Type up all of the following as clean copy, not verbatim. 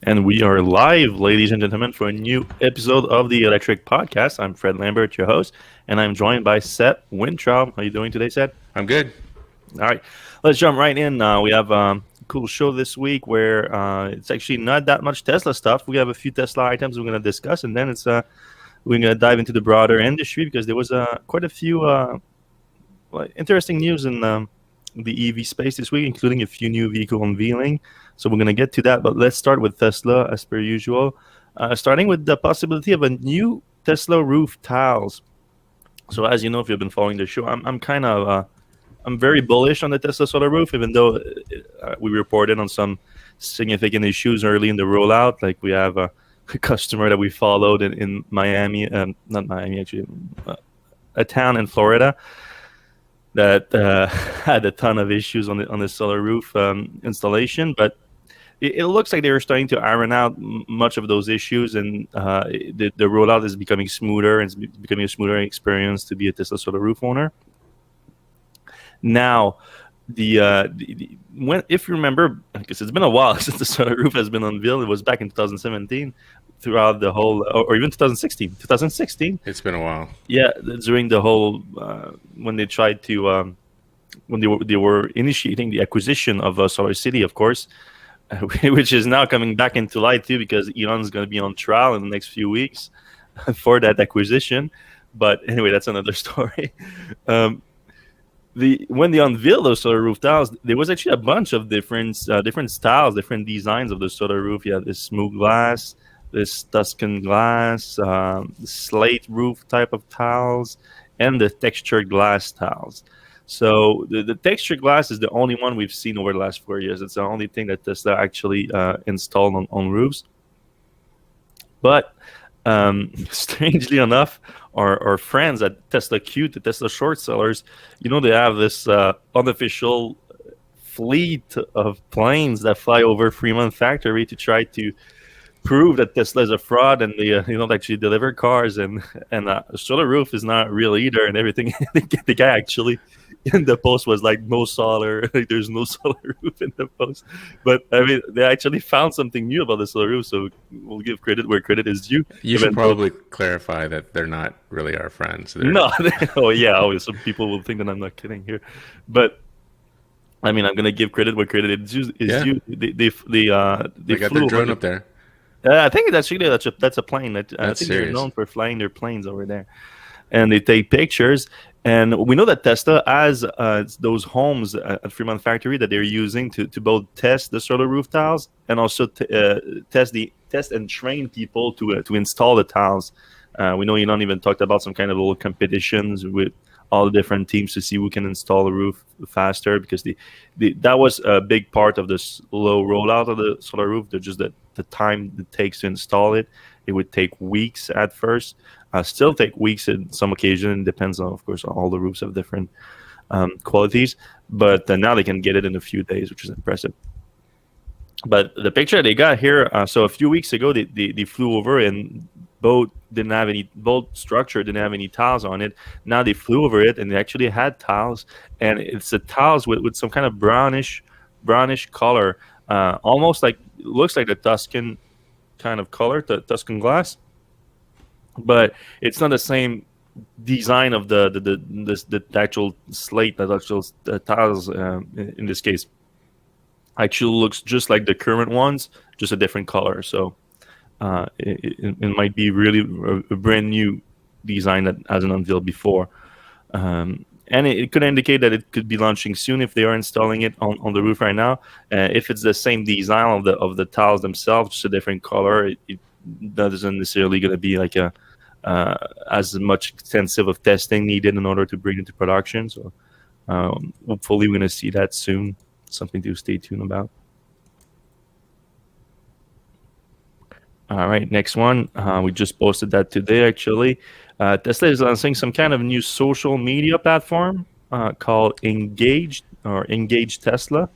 And we are live, ladies and gentlemen, for a new episode of the Electrek Podcast. I'm Fred Lambert, your host, and I'm joined by Seth Wintraub. How are you doing today, Seth? I'm good. All right, let's jump right in. We have a cool show this week where it's actually not that much Tesla stuff. We have a few Tesla items we're going to discuss, and then we're going to dive into the broader industry because there was quite a few interesting news in the EV space this week, including a few new vehicle unveiling. So we're going to get to that, but let's start with Tesla as per usual, starting with the possibility of a new Tesla roof tiles. So as you know, if you've been following the show, I'm very bullish on the Tesla solar roof, even though we reported on some significant issues early in the rollout. Like we have a customer that we followed in Miami, not Miami actually, a town in Florida that had a ton of issues on the solar roof installation, but it looks like they were starting to iron out much of those issues, and the rollout is becoming smoother, and it's becoming a smoother experience to be a Tesla solar roof owner. Now, when if you remember, because it's been a while since the solar roof has been unveiled, it was back in 2017, throughout the whole, or even 2016. It's been a while. Yeah, during the whole when they tried to when they were initiating the acquisition of Solar City, of course, which is now coming back into light too, because Elon's going to be on trial in the next few weeks for that acquisition. But anyway, that's another story. When they unveiled those solar roof tiles, there was actually a bunch of different styles, different designs of the solar roof. You had this smooth glass, this Tuscan glass, slate roof type of tiles, and the textured glass tiles. So the textured glass is the only one we've seen over the last 4 years. It's the only thing that Tesla actually installed on roofs. But strangely enough, our friends at Tesla.co, the Tesla short sellers, they have this unofficial fleet of planes that fly over Fremont factory to try to prove that Tesla is a fraud and they don't actually deliver cars, and solar roof is not real either, and everything. The guy actually in the post was like, no solar, like there's no solar roof in the post. But I mean, they actually found something new about the solar roof, so we'll give credit where credit is due. You should probably clarify that they're not really our friends. No, some people will think that I'm not kidding here, but I mean, I'm gonna give credit where credit is due. They got their drone up there. I think that's a plane. I think serious. They're known for flying their planes over there, and they take pictures. And we know that Tesla has those homes at Fremont factory that they're using to both test the solar roof tiles and also test and train people to install the tiles. We know Elon even talked about some kind of little competitions with all the different teams to see who can install the roof faster, because that was a big part of the slow rollout of the solar roof. Just the time it takes to install it. It would take weeks at first. Still take weeks in some occasion. It depends on, of course, all the roofs have different qualities. But now they can get it in a few days, which is impressive. But the picture they got here, so a few weeks ago, they flew over, and both structure didn't have any tiles on it. Now they flew over it, and they actually had tiles, and it's the tiles with some kind of brownish color, almost like, looks like the Tuscan kind of color, the Tuscan glass, but it's not the same design of the actual slate, the actual tiles in this case. Actually looks just like the current ones, just a different color. So it might be really a brand new design that hasn't unveiled before. And it could indicate that it could be launching soon if they are installing it on the roof right now. If it's the same design of the tiles themselves, just a different color, it doesn't necessarily going to be like as much extensive of testing needed in order to bring it to production. So hopefully we're going to see that soon. Something to stay tuned about. All right, next one. We just posted that today, actually. Tesla is launching some kind of new social media platform called Engage Tesla.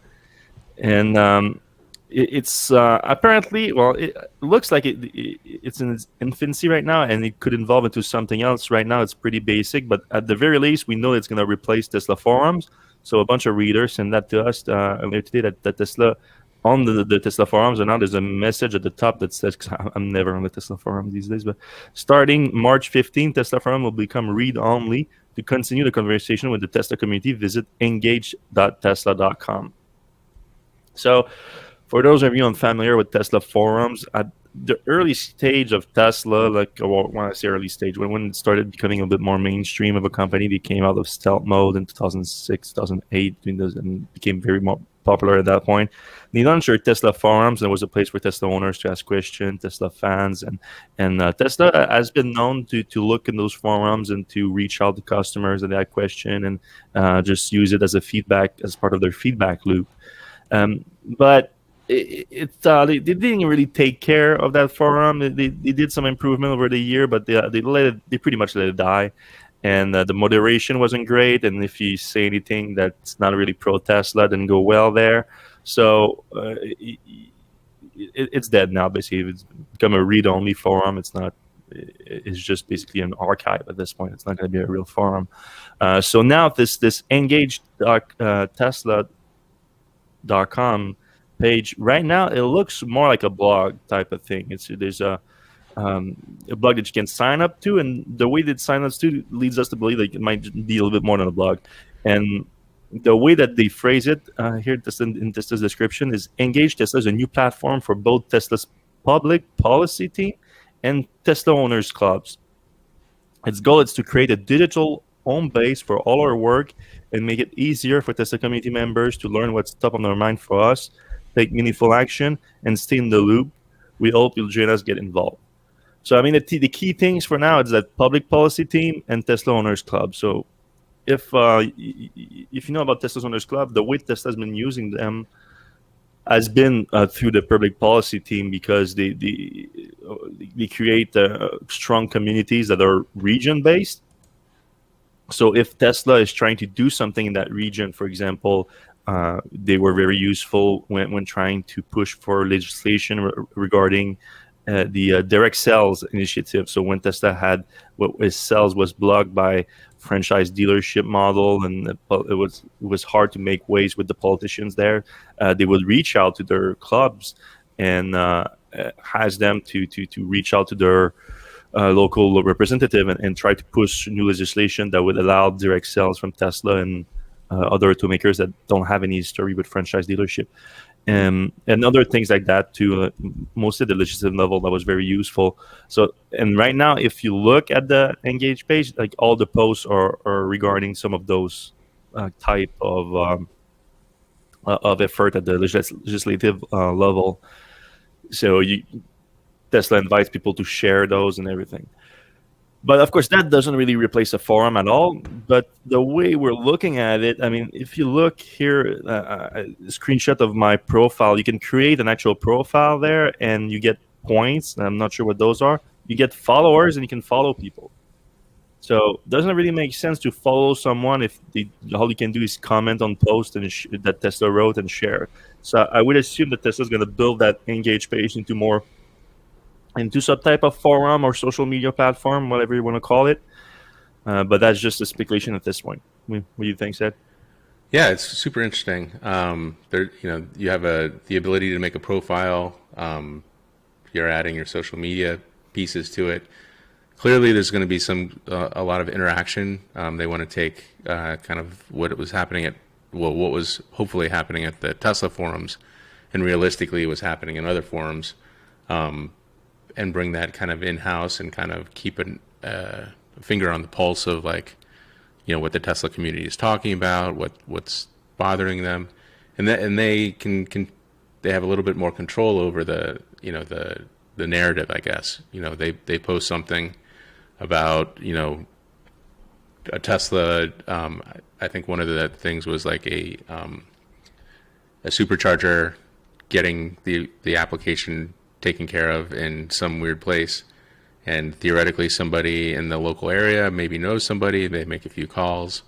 And it's apparently, well, it looks like it's in its infancy right now, and it could evolve into something else. Right now, it's pretty basic, but at the very least, we know it's going to replace Tesla forums. So a bunch of readers sent that to us earlier today that Tesla on the Tesla forums, and now there's a message at the top that says, 'cause I'm never on the Tesla forum these days, but starting March 15th, Tesla forum will become read-only. To continue the conversation with the Tesla community, visit engage.tesla.com. So for those of you unfamiliar with Tesla forums, at the early stage of Tesla, like, well, when I say early stage, when it started becoming a bit more mainstream of a company, they came out of stealth mode in 2006, 2008, and became very more popular at that point. They launched their Tesla forums, and it was a place for Tesla owners to ask questions, Tesla fans, and Tesla has been known to look in those forums and to reach out to customers that had question, and just use it as a feedback, as part of their feedback loop. But they didn't really take care of that forum. They did some improvement over the year, but they pretty much let it die. And the moderation wasn't great. And if you say anything that's not really pro Tesla, didn't go well there. So it's dead now. Basically, it's become a read-only forum. It's not. It's just basically an archive at this point. It's not going to be a real forum. So now this engaged Tesla.com page right now, it looks more like a blog type of thing. There's a blog that you can sign up to, and the way that sign ups to leads us to believe that it might be a little bit more than a blog. And the way that they phrase it here in Tesla's description is Engage Tesla is a new platform for both Tesla's public policy team and Tesla owners clubs. Its goal is to create a digital home base for all our work and make it easier for Tesla community members to learn what's top on their mind for us, take meaningful action, and stay in the loop. We hope you'll join us, get involved. So, I mean, the key things for now is that public policy team and Tesla Owners Club. So if you know about Tesla Owners Club, the way Tesla's been using them has been through the public policy team, because they create strong communities that are region-based. So if Tesla is trying to do something in that region, for example, they were very useful when trying to push for legislation regarding the direct sales initiative. So when Tesla had what his sales was blocked by franchise dealership model, and it was hard to make waves with the politicians there, they would reach out to their clubs and ask them to reach out to their local representative and try to push new legislation that would allow direct sales from Tesla and other automakers that don't have any history with franchise dealership. And other things like that too, mostly at the legislative level, that was very useful. So, and right now, if you look at the Engage page, like all the posts are regarding some of those type of effort at the legislative level. So Tesla invites people to share those and everything. But of course, that doesn't really replace a forum at all. But the way we're looking at it, I mean, if you look here, a screenshot of my profile, you can create an actual profile there, and you get points. I'm not sure what those are. You get followers, and you can follow people. So it doesn't really make sense to follow someone if all you can do is comment on posts that Tesla wrote and share. So I would assume that Tesla's going to build that Engage page into some type of forum or social media platform, whatever you want to call it. But that's just a speculation at this point. What do you think, Seth? Yeah, it's super interesting. You have the ability to make a profile. You're adding your social media pieces to it. Clearly, there's going to be a lot of interaction. They want to take kind of what was happening what was hopefully happening at the Tesla forums, and realistically was happening in other forums. And bring that kind of in-house and kind of keep a finger on the pulse of, like, what the Tesla community is talking about, what's bothering them, and they they have a little bit more control over the narrative, I guess. They post something about a Tesla. I think one of the things was like a supercharger getting the application taken care of in some weird place, and theoretically somebody in the local area maybe knows somebody. They make a few calls,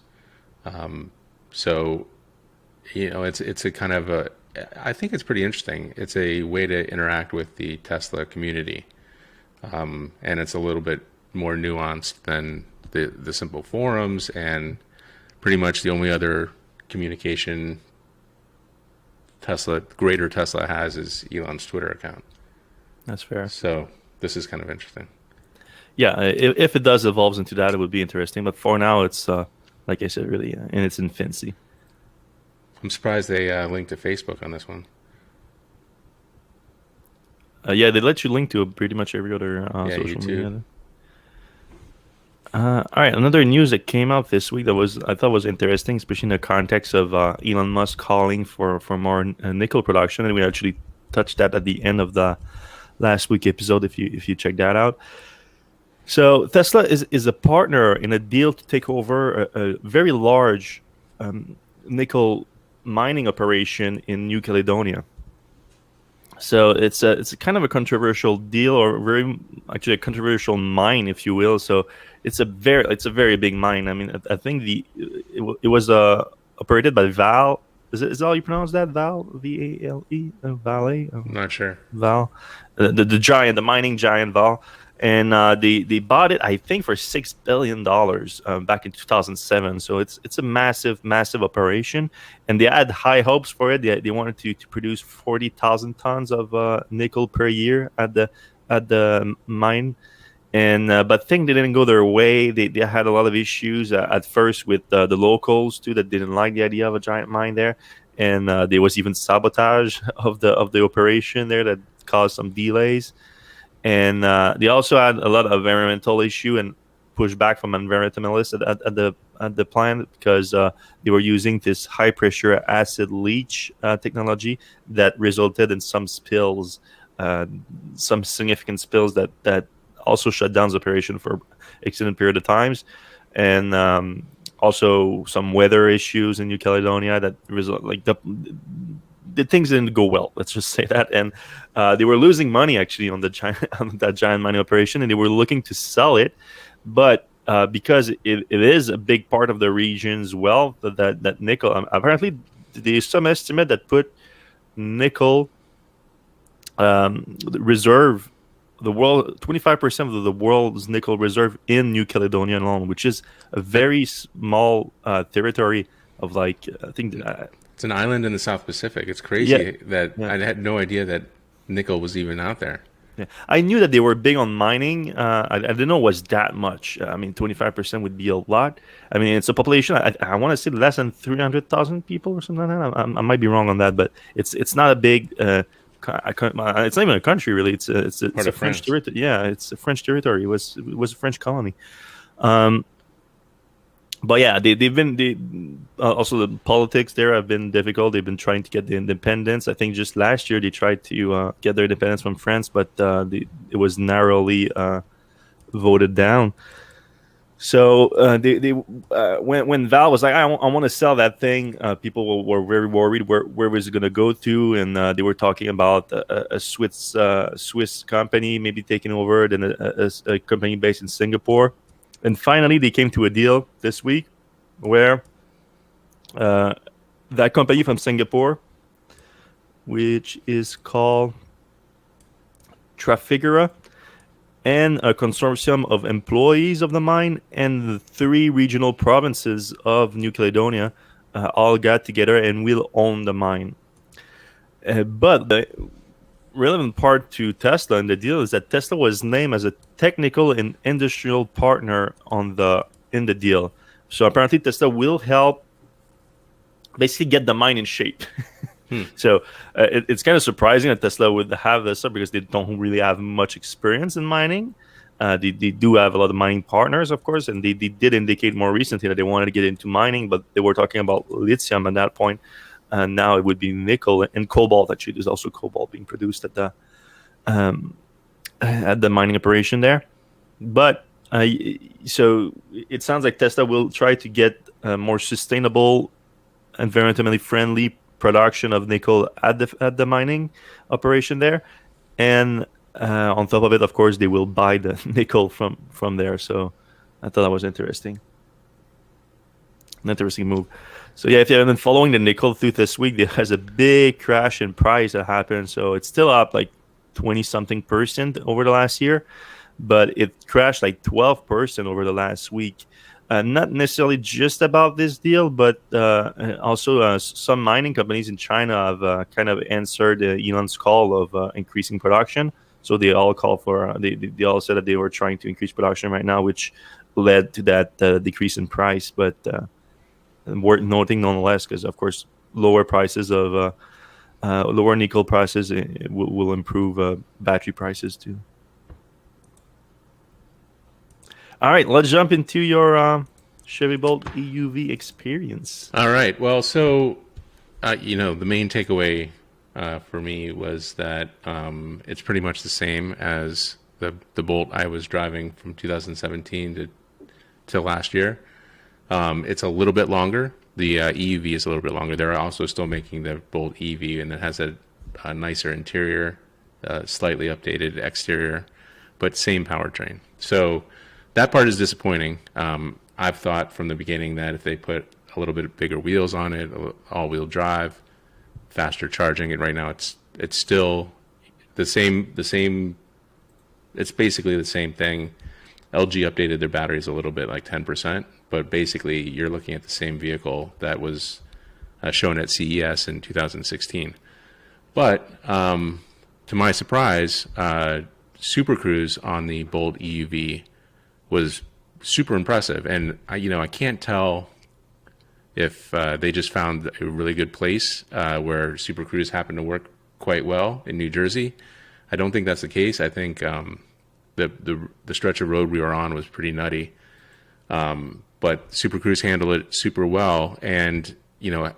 so it's a kind of I think it's pretty interesting. It's a way to interact with the Tesla community, and it's a little bit more nuanced than the simple forums, and pretty much the only other communication greater Tesla has is Elon's Twitter account. That's fair. So this is kind of interesting. Yeah, if it does evolve into that, it would be interesting. But for now, it's like I said, really in its infancy. I'm surprised they linked to Facebook on this one. Yeah, they let you link to pretty much every other social YouTube. media. All right, another news that came out this week that I thought was interesting, especially in the context of Elon Musk calling for more nickel production, and we actually touched that at the end of the last week episode. If you check that out. So Tesla is a partner in a deal to take over a very large nickel mining operation in New Caledonia. So it's a kind of a controversial deal, or actually a controversial mine, if you will. So it's a very big mine. I mean, I think it was operated by Val. Is that how you pronounce that? Val, Vale, Vale. I'm not sure. Val, the giant, the mining giant Val. And they bought it, I think, for $6 billion back in 2007. So it's a massive operation, and they had high hopes for it. They wanted to produce 40,000 tons of nickel per year at the mine, and but things didn't go their way. They had a lot of issues at first with the locals too, that didn't like the idea of a giant mine there, and there was even sabotage of the operation there that caused some delays. And they also had a lot of environmental issue and pushback from environmentalists at the plant because they were using this high pressure acid leach technology that resulted in some spills, some significant spills that also shut down the operation for extended period of times, and also some weather issues in New Caledonia that result the things didn't go well. Let's just say that, and they were losing money actually on that giant mining operation, and they were looking to sell it, but because it is a big part of the region's wealth, that nickel. Apparently, there's some estimate that put nickel reserve, the world 25% of the world's nickel reserve in New Caledonia alone, which is a very small territory of I think. It's an island in the South Pacific. It's crazy I had no idea that nickel was even out there. Yeah. I knew that they were big on mining. I didn't know it was that much. I mean, 25% would be a lot. I mean, it's a population, I want to say less than 300,000 people or something like that. I might be wrong on that, but it's not a big... it's not even a country, really. It's a French territory. Yeah, it's a French territory. It was a French colony. But yeah, they've been also the politics there have been difficult. They've been trying to get the independence. I think just last year they tried to get their independence from France, but it was narrowly voted down. So when Val was like, I want to sell that thing, people were very worried where was it going to go to, and they were talking about a Swiss company maybe taking over, then a company based in Singapore. And finally, they came to a deal this week where that company from Singapore, which is called Trafigura, and a consortium of employees of the mine and the 3 regional provinces of New Caledonia all got together and will own the mine. But the relevant part to Tesla in the deal is that Tesla was named as a technical and industrial partner in the deal. So apparently Tesla will help basically get the mine in shape. So it's kind of surprising that Tesla would have this because they don't really have much experience in mining. They do have a lot of mining partners, of course, and they did indicate more recently that they wanted to get into mining, but they were talking about lithium at that point. And now it would be nickel and cobalt. Actually, there's also cobalt being produced at the mining operation there. But so it sounds like Tesla will try to get more sustainable, environmentally friendly production of nickel at the mining operation there, and on top of it, of course, they will buy the nickel from there. So I thought that was interesting. An interesting move. So yeah, if you have been following the nickel through this week, there has a big crash in price that happened. So it's still up like 20-something% over the last year, but it crashed like 12% over the last week. not necessarily just about this deal, but also some mining companies in China have kind of answered Elon's call of increasing production. So they all call for they all said that they were trying to increase production right now, which led to that decrease in price. But worth noting nonetheless, because of course lower prices of lower nickel prices will improve battery prices too. All right, let's jump into your Chevy Bolt EUV experience. All right. Well, so the main takeaway for me was that it's pretty much the same as the Bolt I was driving from 2017 to last year. It's a little bit longer. The EUV is a little bit longer. They're also still making the Bolt EV, and it has a nicer interior, slightly updated exterior, but same powertrain. So that part is disappointing. I've thought from the beginning that if they put a little bit bigger wheels on it, all-wheel drive, faster charging, and right now it's still the same. It's basically the same thing. LG updated their batteries a little bit, like 10%, but basically you're looking at the same vehicle that was shown at CES in 2016. But to my surprise, Super Cruise on the Bolt EUV was super impressive, and I can't tell if they just found a really good place where Super Cruise happened to work quite well in New Jersey. I don't think that's the case. I think the stretch of road we were on was pretty nutty, but Super Cruise handled it super well. And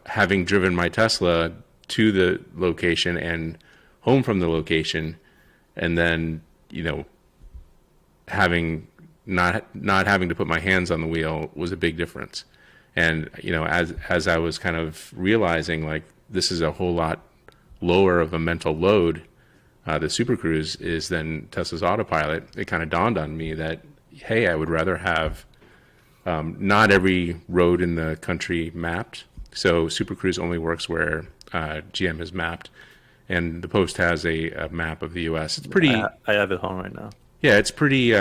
having driven my Tesla to the location and home from the location, and then having not having to put my hands on the wheel was a big difference. And as I was kind of realizing, like, this is a whole lot lower of a mental load, the Super Cruise is than Tesla's autopilot, it kind of dawned on me that, hey, I would rather have not every road in the country mapped. So Super Cruise only works where GM has mapped, and the Post has a map of the U.S. It's pretty. I have it home right now. Yeah, it's pretty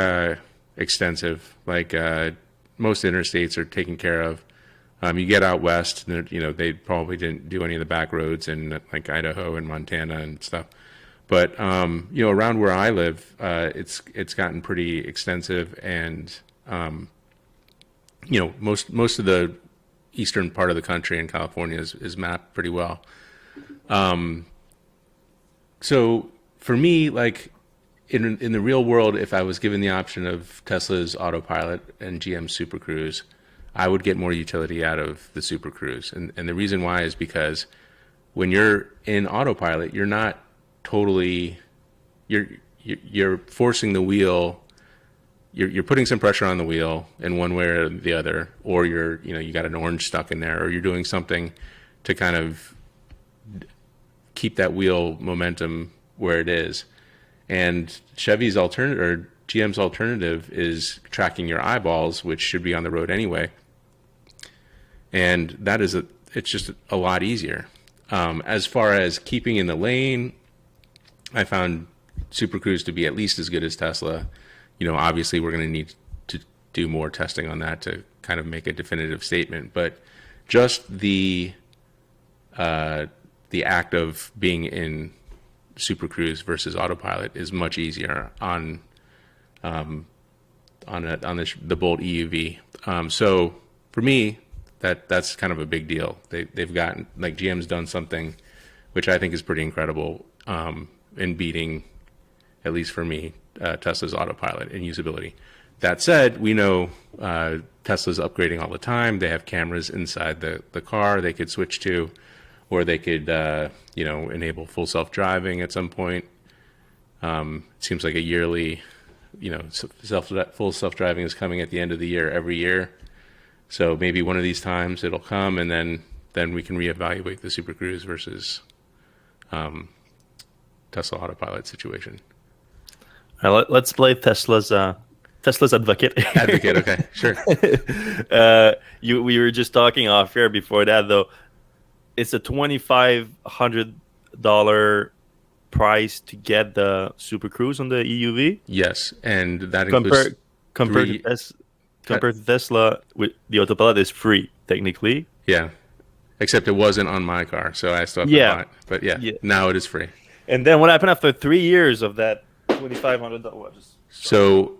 extensive. Like most interstates are taken care of. You get out west, they probably didn't do any of the back roads in like Idaho and Montana and stuff. But around where I live, it's gotten pretty extensive, and most of the eastern part of the country in California is mapped pretty well. So for me, like in the real world, if I was given the option of Tesla's autopilot and GM's Super Cruise, I would get more utility out of the Super Cruise. And the reason why is because when you're in autopilot, you're not totally, you're forcing the wheel, you're putting some pressure on the wheel in one way or the other, or you got an orange stuck in there, or you're doing something to kind of keep that wheel momentum where it is. And Chevy's alternative, or GM's alternative, is tracking your eyeballs, which should be on the road anyway. And that is it's just a lot easier. As far as keeping in the lane, I found Super Cruise to be at least as good as Tesla. Obviously we're going to need to do more testing on that to kind of make a definitive statement. But just the act of being in Super Cruise versus autopilot is much easier on the Bolt EUV. So for me, that's kind of a big deal. They've gotten, like, GM's done something which I think is pretty incredible in beating, at least for me, Tesla's autopilot and usability. That said, we know Tesla's upgrading all the time. They have cameras inside the car they could switch to, or they could enable full self-driving at some point. It seems like a yearly, full self-driving is coming at the end of the year every year. So maybe one of these times it'll come, and then we can reevaluate the Super Cruise versus Tesla autopilot situation. All right, let's play Tesla's advocate. Advocate, okay, sure. We were just talking off air before that, though. It's a $2,500 price to get the Super Cruise on the EUV. Yes, and that includes compared to Tesla. compared to Tesla, with the autopilot is free technically. Yeah. Except it wasn't on my car, so I still have to Yeah, buy it. But yeah, yeah. now it is free. And then what happened after 3 years of that $2,500? So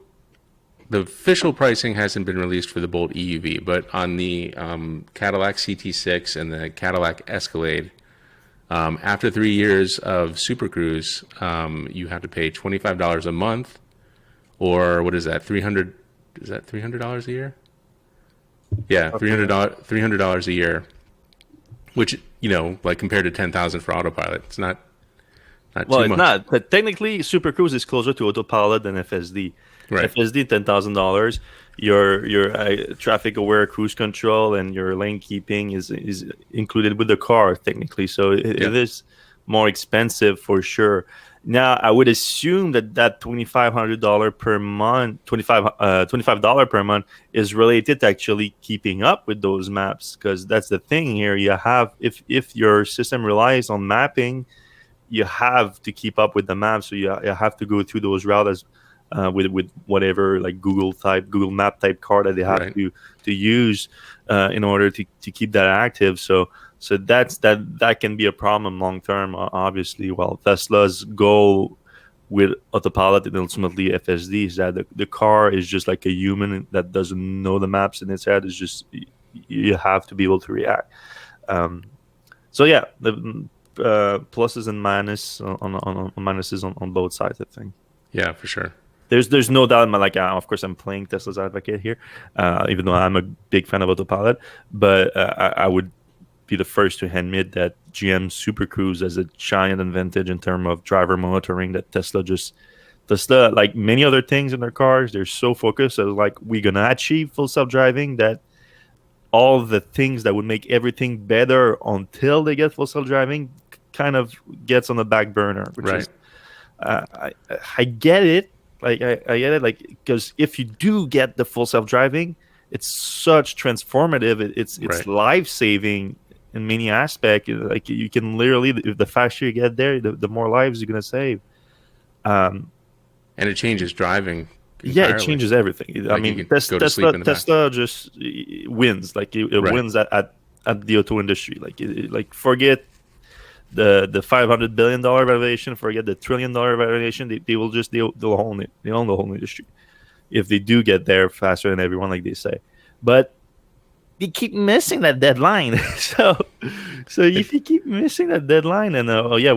the official pricing hasn't been released for the Bolt EUV, but on the Cadillac CT6 and the Cadillac Escalade, after 3 years of Super Cruise, you have to pay $25 a month, or what is that? 300? Is that $300 a year? Yeah, $300 a year, which like compared to 10,000 for autopilot, it's not Well, too it's much. not. But technically, Super Cruise is closer to autopilot than FSD. Right. FSD $10,000. Your traffic aware cruise control and your lane keeping is included with the car technically. So it is more expensive for sure. Now I would assume that $2,500 per month, $25 per month is related to actually keeping up with those maps, because that's the thing here. You have, if your system relies on mapping, you have to keep up with the map, so you have to go through those routes with whatever, like Google Map type card that they have Right. to use in order to keep that active. So that can be a problem long term, obviously. Well, Tesla's goal with autopilot and ultimately FSD is that the car is just like a human that doesn't know the maps in its head. It's just you have to be able to react. So yeah, the pluses and minuses on both sides, I think. Yeah, for sure. There's no doubt. Of course, I'm playing Tesla's advocate here, even though I'm a big fan of autopilot. But I would be the first to admit that GM Super Cruise has a giant advantage in terms of driver monitoring that Tesla, like many other things in their cars, they're so focused on like, we're gonna achieve full self-driving, that all the things that would make everything better until they get full self-driving kind of gets on the back burner, which Right. is I get it. Like I get it, like, because if you do get the full self-driving, it's such transformative. It's Right. life-saving in many aspects. Like, you can literally, the faster you get there, the more lives you're gonna save. And it changes driving. Yeah, it entirely. changes everything. I Like, mean, you can go to sleep in the back. Tesla just wins. Like, it Right. wins at the auto industry. Like forget the $500 billion valuation, forget the $1 trillion valuation. They'll own it. They own the whole industry if they do get there faster than everyone, like they say. But they keep missing that deadline. so if you keep missing that deadline, and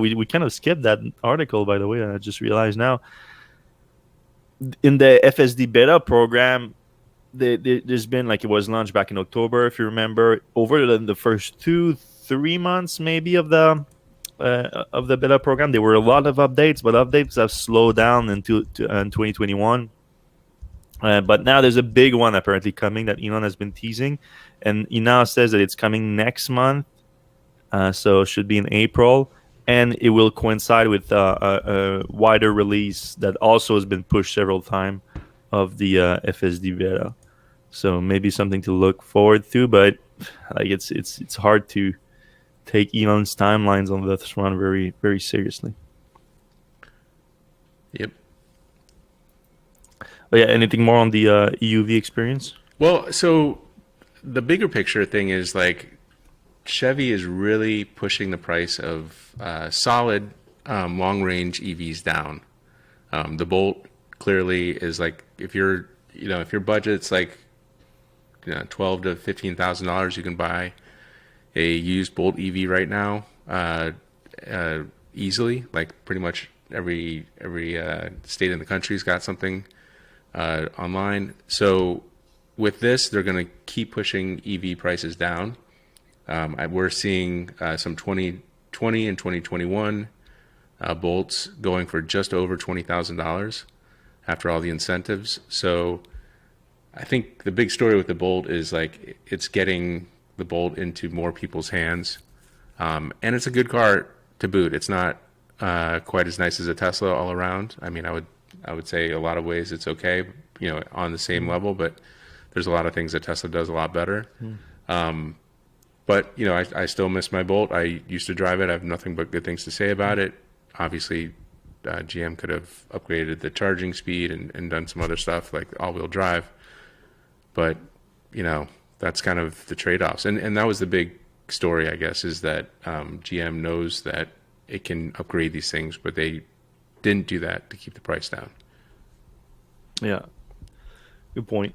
we kind of skipped that article, by the way. I just realized now. In the Fsd Beta program, there's been, like, it was launched back in October, if you remember. Over the first 2-3 months, maybe, of the beta program, there were a lot of updates, but updates have slowed down in 2021. But now there's a big one apparently coming that Elon has been teasing, and he now says that it's coming next month, so it should be in April, and it will coincide with a wider release that also has been pushed several times of the Fsd Beta. So maybe something to look forward to, but like it's hard to take Elon's timelines on this one very, very seriously. Yep. But yeah, anything more on the EUV experience? Well, so the bigger picture thing is, like, Chevy is really pushing the price of solid long range EVs down. The Bolt clearly is, like, if your budget's like $12,000 to $15,000, you can buy a used Bolt EV right now easily. Like, pretty much every state in the country's got something online. So with this, they're going to keep pushing EV prices down. We're seeing some 2020 and 2021 Bolts going for just over $20,000 after all the incentives. So I think the big story with the Bolt is, like, it's getting the Bolt into more people's hands, and it's a good car to boot. It's not quite as nice as a Tesla all around. I mean, I would say a lot of ways it's okay, on the same level, but there's a lot of things that Tesla does a lot better. But, I still miss my Bolt. I used to drive it. I have nothing but good things to say about it. Obviously, GM could have upgraded the charging speed and done some other stuff like all-wheel drive. but that's kind of the trade-offs. And that was the big story, I guess, is that GM knows that it can upgrade these things, but they didn't do that to keep the price down. Yeah, good point.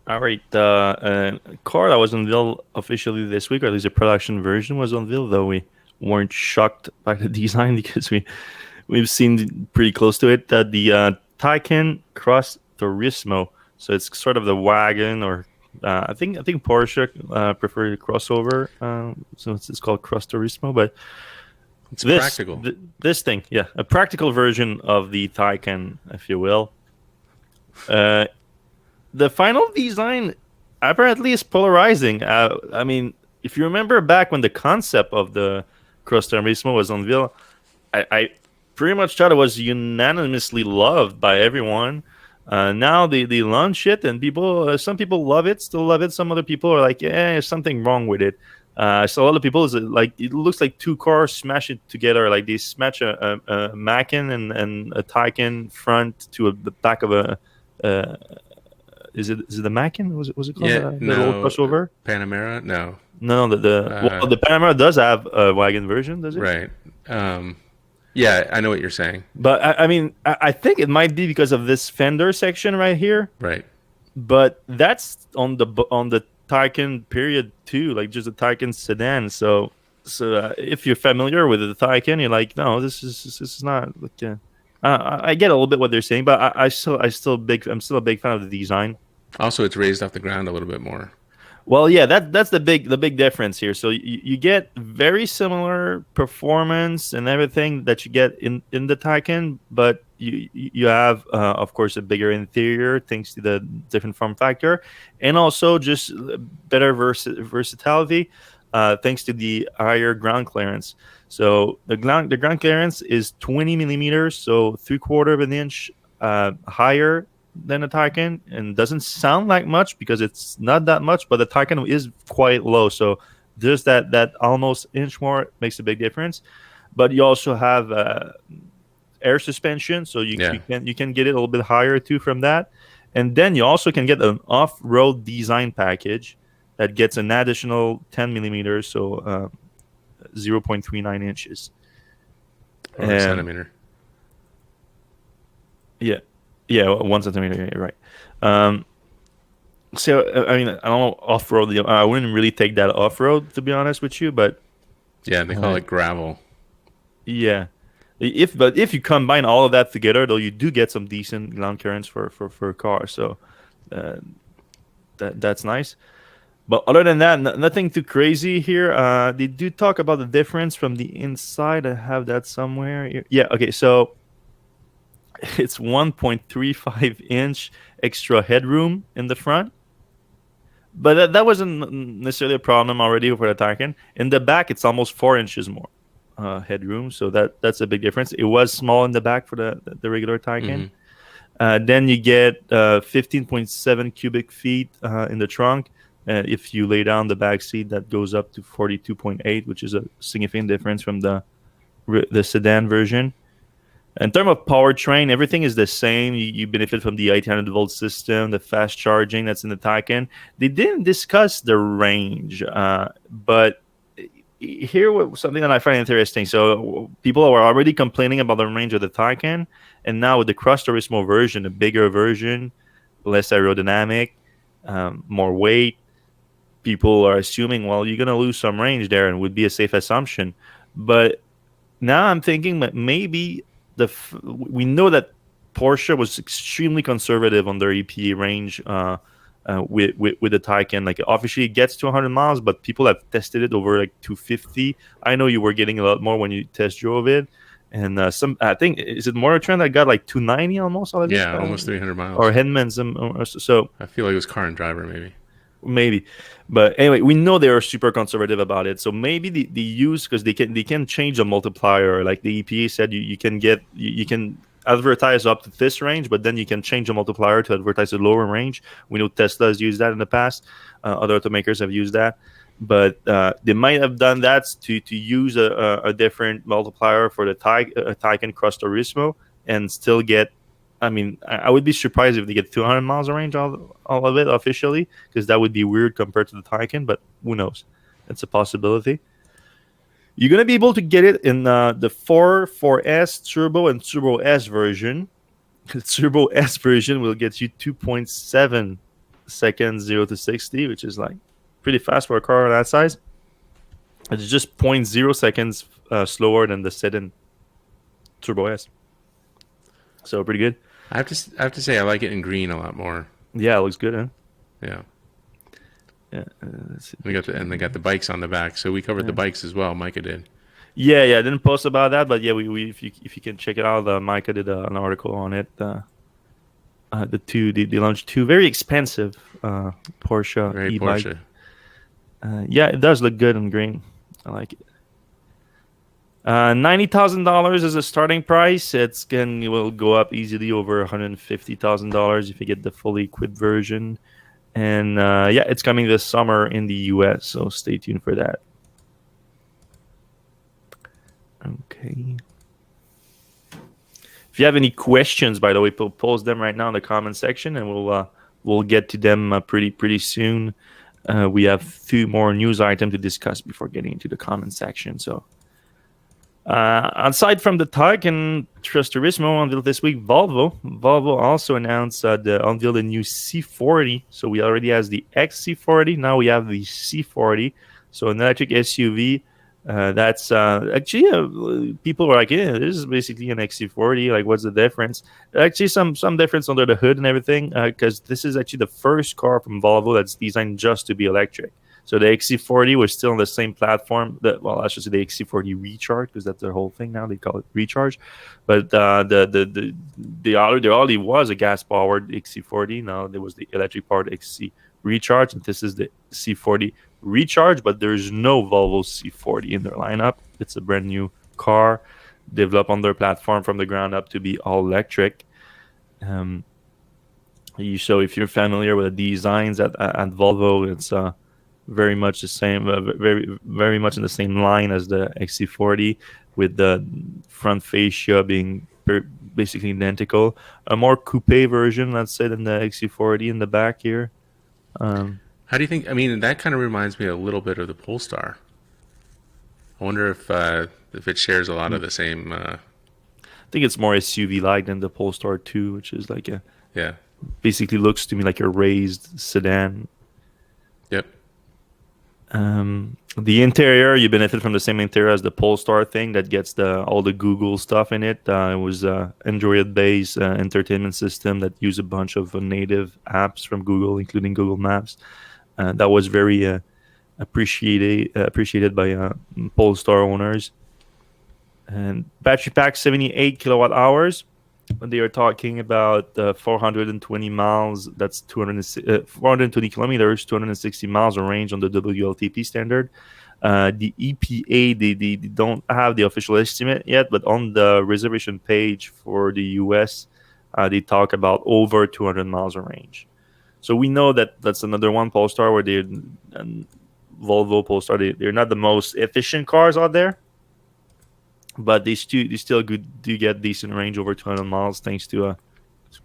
All right, a car that was unveiled officially this week, or at least a production version was unveiled, though we weren't shocked by the design because we've seen pretty close to it. The Taycan Cross Turismo, so it's sort of the wagon, or I think Porsche prefer the crossover, so it's called Cross Turismo, but it's practical. This thing, yeah, a practical version of the Taycan, if you will. The final design apparently is polarizing. I mean, if you remember back when the concept of the Cross Turismo was unveiled, I pretty much thought it was unanimously loved by everyone. Now they launch it, and some people love it, still love it. Some other people are like, yeah, there's something wrong with it. So a lot of people is like, it looks like two cars smash it together, like they smash a Macan and a Taycan front to the back of a. Is it the Macan? Was it called? Yeah, The little crossover? Panamera? No. No, the Panamera does have a wagon version, does it? Right. Yeah, I know what you're saying. But I mean, I think it might be because of this fender section right here. Right. But that's on the Taycan period too, like just a Taycan sedan. So if you're familiar with the Taycan, you're like, no, this is not. Like, I get a little bit what they're saying, but I'm still a big fan of the design. Also, it's raised off the ground a little bit more. Well, yeah, that's the big difference here. So you get very similar performance and everything that you get in the Taycan, but you have of course a bigger interior thanks to the different form factor, and also just better versatility thanks to the higher ground clearance. So the ground clearance is 20 millimeters, so 3/4 of an inch higher than a Taycan, and doesn't sound like much because it's not that much, but the Taycan is quite low. So there's that almost inch more makes a big difference. But you also have air suspension, so you can get it a little bit higher too from that. And then you also can get an off-road design package that gets an additional 10 millimeters, so 0.39 inches. Or a centimeter. Yeah, 1 centimeter. You're right. So I mean, I don't know off-road. I wouldn't really take that off-road, to be honest with you. But yeah, they call it gravel. Yeah, if you combine all of that together, though, you do get some decent ground clearance for a car. So that's nice. But other than that, nothing too crazy here. They do talk about the difference from the inside. I have that somewhere. Yeah. Okay. So it's 1.35 inch extra headroom in the front, but that wasn't necessarily a problem already for the Taycan. In the back, it's almost 4 inches more headroom, so that's a big difference. It was small in the back for the regular Taycan. Then you get 15.7 cubic feet in the trunk. If you lay down the back seat, that goes up to 42.8, which is a significant difference from the sedan version. In terms of powertrain, everything is the same. You benefit from the 800-volt system, the fast charging that's in the Taycan. They didn't discuss the range, but here was something that I find interesting. So people are already complaining about the range of the Taycan, and now with the Cross Turismo version, a bigger version, less aerodynamic, more weight, people are assuming, well, you're going to lose some range there, and would be a safe assumption. But now I'm thinking that maybe we know that Porsche was extremely conservative on their EPA range with the Taycan. Like, officially it gets to 100 miles, but people have tested it over like 250. I know you were getting a lot more when you test drove it, and I think, is it Motortrend that got like 290 almost? Yeah, almost 300 miles. Or Hedman's. So I feel like it was Car and Driver maybe. But anyway, we know they are super conservative about it. So maybe they use, because they can change the multiplier. Like the EPA said, you can advertise up to this range, but then you can change the multiplier to advertise a lower range. We know Tesla has used that in the past. Other automakers have used that. But they might have done that to use a different multiplier for the Taycan Cross Turismo and still get I mean, I would be surprised if they get 200 miles of range all of it officially, because that would be weird compared to the Taycan. But who knows? It's a possibility. You're gonna be able to get it in the 4S Turbo and Turbo S version. The Turbo S version will get you 2.7 seconds 0 to 60, which is like pretty fast for a car of that size. It's just 0.0 seconds slower than the sedan Turbo S. So pretty good. I have to say I like it in green a lot more. Yeah, it looks good, huh? Yeah. Yeah. They got the bikes on the back, so we covered the bikes as well. Micah did. Yeah. I didn't post about that, but yeah, we if you can check it out, Micah did an article on it. They launched two very expensive Porsche Very e-bike. Porsche. Yeah, it does look good in green. I like it. $90,000 is a starting price. Will go up easily over $150,000 if you get the fully equipped version. And it's coming this summer in the US, so stay tuned for that. Okay. If you have any questions, by the way, post them right now in the comment section, and we'll get to them pretty soon. We have 2 more news items to discuss before getting into the comment section. So, aside from the Taycan Cross Turismo unveiled this week, Volvo also announced unveiled a new C40. So we already have the XC40. Now we have the C40. So an electric SUV. That's actually people were like, yeah, this is basically an XC40. Like, what's the difference? Actually, some difference under the hood and everything, because this is actually the first car from Volvo that's designed just to be electric. So the XC40 was still on the same platform. I should say the XC40 Recharge, because that's their whole thing now. They call it Recharge. But the already was a gas-powered XC40. Now there was the electric-powered XC Recharge, and this is the C40 Recharge. But there's no Volvo C40 in their lineup. It's a brand new car developed on their platform from the ground up to be all electric. So if you're familiar with the designs at Volvo, it's very much the same, very much in the same line as the XC40, with the front fascia being basically identical. A more coupe version, let's say, than the XC40 in the back here. How do you think? I mean, that kind of reminds me a little bit of the Polestar. I wonder if it shares a lot of the same. I think it's more SUV-like than the Polestar 2, which is like basically looks to me like a raised sedan. Yep. The interior, you benefit from the same interior as the Polestar thing that gets all the Google stuff in it. It was Android-based entertainment system that used a bunch of native apps from Google, including Google Maps. That was very appreciated by Polestar owners. And battery pack 78 kilowatt hours. When they are talking about 420 miles, that's 420 kilometers, 260 miles of range on the WLTP standard. The EPA, they don't have the official estimate yet, but on the reservation page for the US, they talk about over 200 miles of range. So we know that's another one Polestar where Volvo Polestar, they're not the most efficient cars out there. But they still do get decent range over 200 miles thanks to a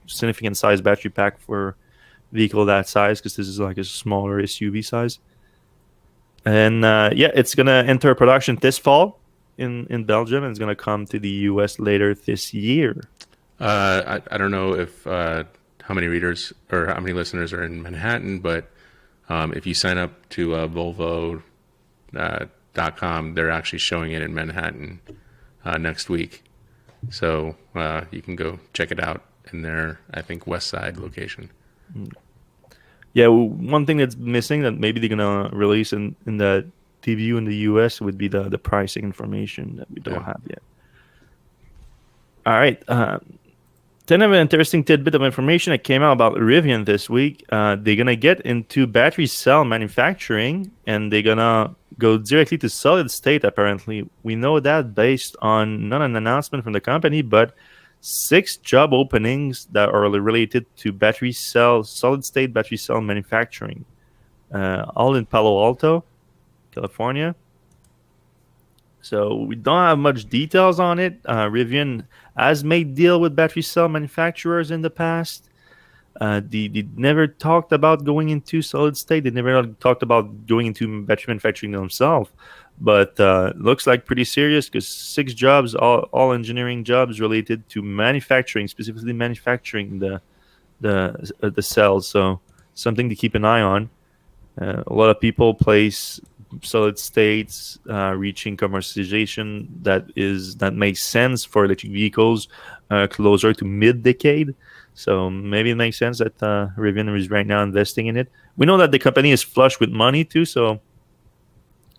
significant size battery pack for a vehicle that size, because this is like a smaller SUV size. And it's going to enter production this fall in Belgium, and it's going to come to the US later this year. I don't know if how many readers or how many listeners are in Manhattan, but if you sign up to Volvo.com, they're actually showing it in Manhattan next week, so you can go check it out in their, I think, West Side location. Yeah, one thing that's missing that maybe they're gonna release in the TVU in the US would be the pricing information that we don't have yet. All right, then I have an interesting tidbit of information that came out about Rivian this week. They're gonna get into battery cell manufacturing, and they're gonna go directly to solid state. Apparently, we know that based on not an announcement from the company, but 6 job openings that are related to solid state battery cell manufacturing, all in Palo Alto, California. So we don't have much details on it. Rivian has made deal with battery cell manufacturers in the past. They never talked about going into solid state. They never talked about going into battery manufacturing themselves. But looks like pretty serious because 6 jobs, all engineering jobs related to manufacturing, specifically manufacturing the cells. So something to keep an eye on. A lot of people place solid states reaching commercialization that makes sense for electric vehicles closer to mid-decade. So maybe it makes sense that Rivian is right now investing in it. We know that the company is flush with money too, so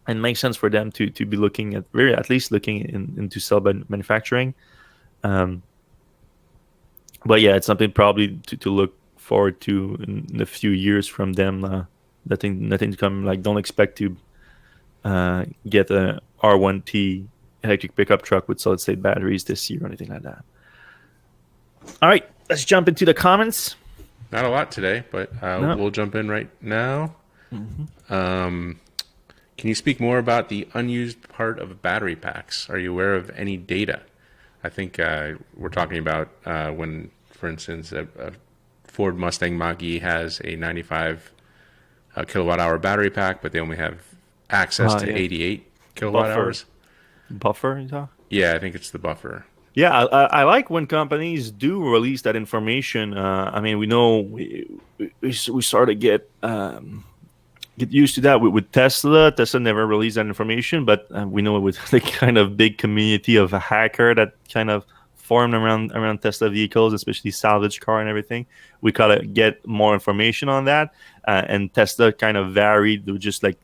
it makes sense for them to be looking at least looking into cell manufacturing. But yeah, it's something probably to look forward to in a few years from them. Nothing to come. Like, don't expect to get a R1T electric pickup truck with solid state batteries this year or anything like that. All right, let's jump into the comments. Not a lot today, but No. we'll jump in right now. Can you speak more about the unused part of battery packs? Are you aware of any data? I think we're talking about when, for instance, a Ford Mustang Mach-E has a 95 kilowatt hour battery pack, but they only have access to 88 kilowatt hours. Buffer, you talk? Yeah, I think it's the buffer. Yeah, I like when companies do release that information. I mean, we know we sort of get used to that with Tesla. Tesla never released that information, but we know with the kind of big community of a hacker that kind of formed around Tesla vehicles, especially salvage car and everything, we gotta get more information on that. And Tesla kind of varied with just like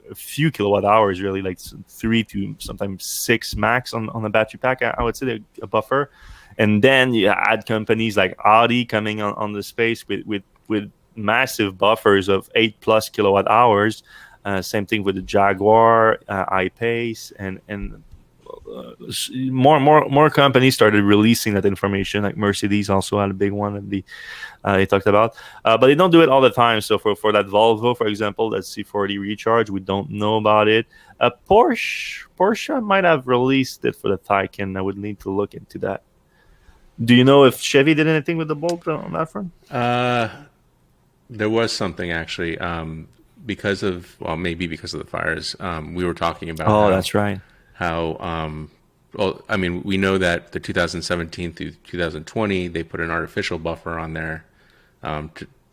a few kilowatt hours, really, like 3 to sometimes 6 max on the battery pack. I would say a buffer, and then you add companies like Audi coming on the space with massive buffers of 8+ kilowatt hours. Same thing with the Jaguar, I-Pace, and more companies started releasing that information. Like Mercedes also had a big one that they talked about, but they don't do it all the time. So for that Volvo, for example, that C40 Recharge, we don't know about it. Porsche might have released it for the Taycan. I would need to look into that. Do you know if Chevy did anything with the Bolt on that front? There was something actually because of the fires. We were talking about. That's right. How well, I mean, we know that the 2017 through 2020 they put an artificial buffer on there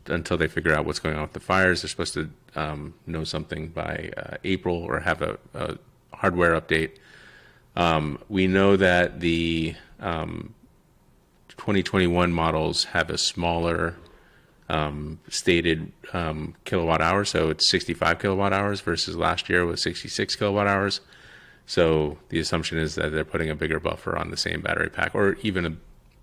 until they figure out what's going on with the fires. They're supposed to know something by April or have a hardware update. We know that the 2021 models have a smaller stated kilowatt hour, so it's 65 kilowatt hours versus last year was 66 kilowatt hours. So the assumption is that they're putting a bigger buffer on the same battery pack, or even it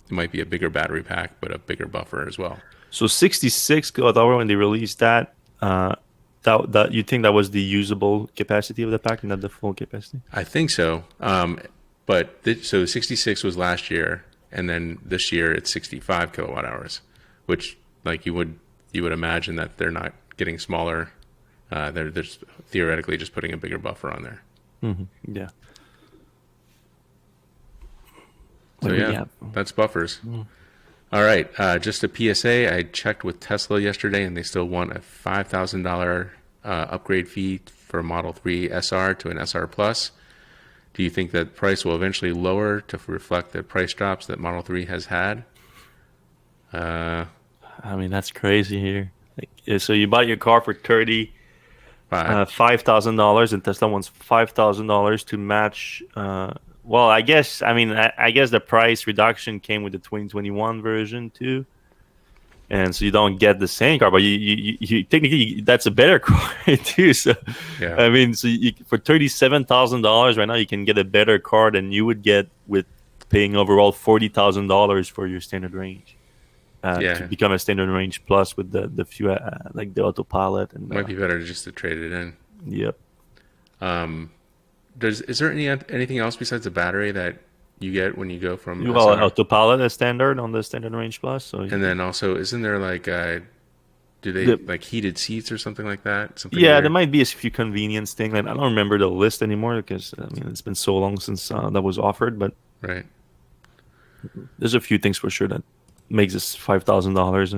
might be a bigger battery pack, but a bigger buffer as well. So 66 kilowatt hour when they released that, that you think that was the usable capacity of the pack, not the full capacity? I think so. So 66 was last year, and then this year it's 65 kilowatt hours, which like you would imagine that they're not getting smaller. They're just theoretically just putting a bigger buffer on there. Mm-hmm. Yeah. So yeah, that's buffers. All right. Just a PSA. I checked with Tesla yesterday, and they still want a $5,000 upgrade fee for a Model 3 SR to an SR Plus. Do you think that price will eventually lower to reflect the price drops that Model 3 has had? I mean, that's crazy here. Like, so you bought your car for $5,000, and Tesla wants $5,000 to match. Well, I guess the price reduction came with the 2021 version too, and so you don't get the same car, but you technically that's a better car too. So yeah. I mean, so for $37,000 right now, you can get a better car than you would get with paying overall $40,000 for your standard range. To become a standard range plus with the few like the autopilot, and might be better just to trade it in. Yep. Is there anything else besides the battery that you get when you go from autopilot as standard on the standard range plus? So and then also isn't there like Do they like heated seats or something like that? Something Yeah, there weird? might be a few convenience thing. Like, I don't remember the list anymore because I mean it's been so long since that was offered. But Right. there's a few things for sure that makes this $5,000.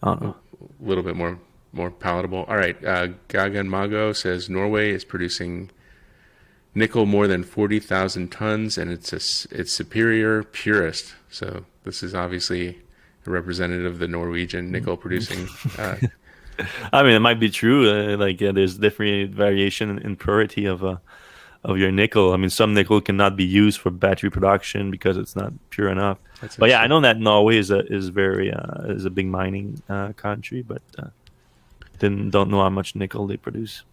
I don't A know. little bit more palatable. All right. Gagan Mago says Norway is producing nickel more than 40,000 tons, and it's superior purist. So this is obviously a representative of the Norwegian nickel producing. I mean, it might be true. There's different variation in purity of your nickel. I mean, some nickel cannot be used for battery production because it's not pure enough. That's But yeah, I interesting. know that Norway is a big mining country, but then don't know how much nickel they produce.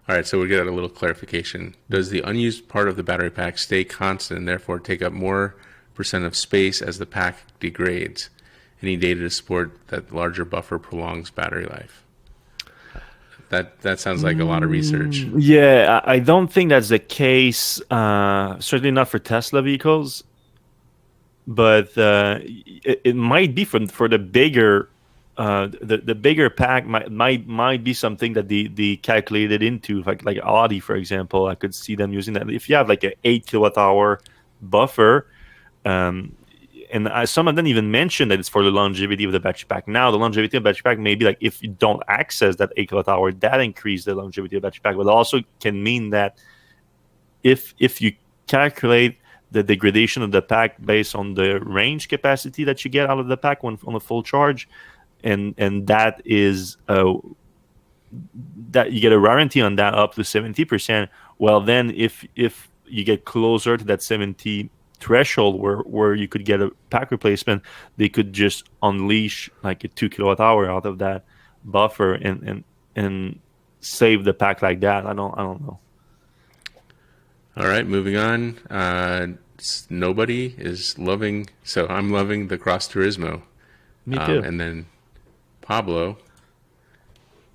All right, so we get a little clarification. Does the unused part of the battery pack stay constant and therefore take up more percent of space as the pack degrades? Any data to support that larger buffer prolongs battery life? That sounds like a lot of research. Yeah, I don't think that's the case. Certainly not for Tesla vehicles, but it might be for the bigger. The bigger pack might be something that they calculated into, like Audi, for example. I could see them using that. If you have like an 8 kWh buffer, um, and some of them even mentioned that it's for the longevity of the battery pack. Now, the longevity of the battery pack may be like if you don't access that 8 kWh, that increase the longevity of the battery pack, but it also can mean that if you calculate the degradation of the pack based on the range capacity that you get out of the pack when on a full charge, and that is that you get a warranty on that up to 70%. Well, then if you get closer to that 70 threshold where you could get a pack replacement, they could just unleash like a 2 kWh out of that buffer and save the pack like that. I don't know. All right, moving on. Nobody is loving, so I'm loving the Cross Turismo. Me too. And then Pablo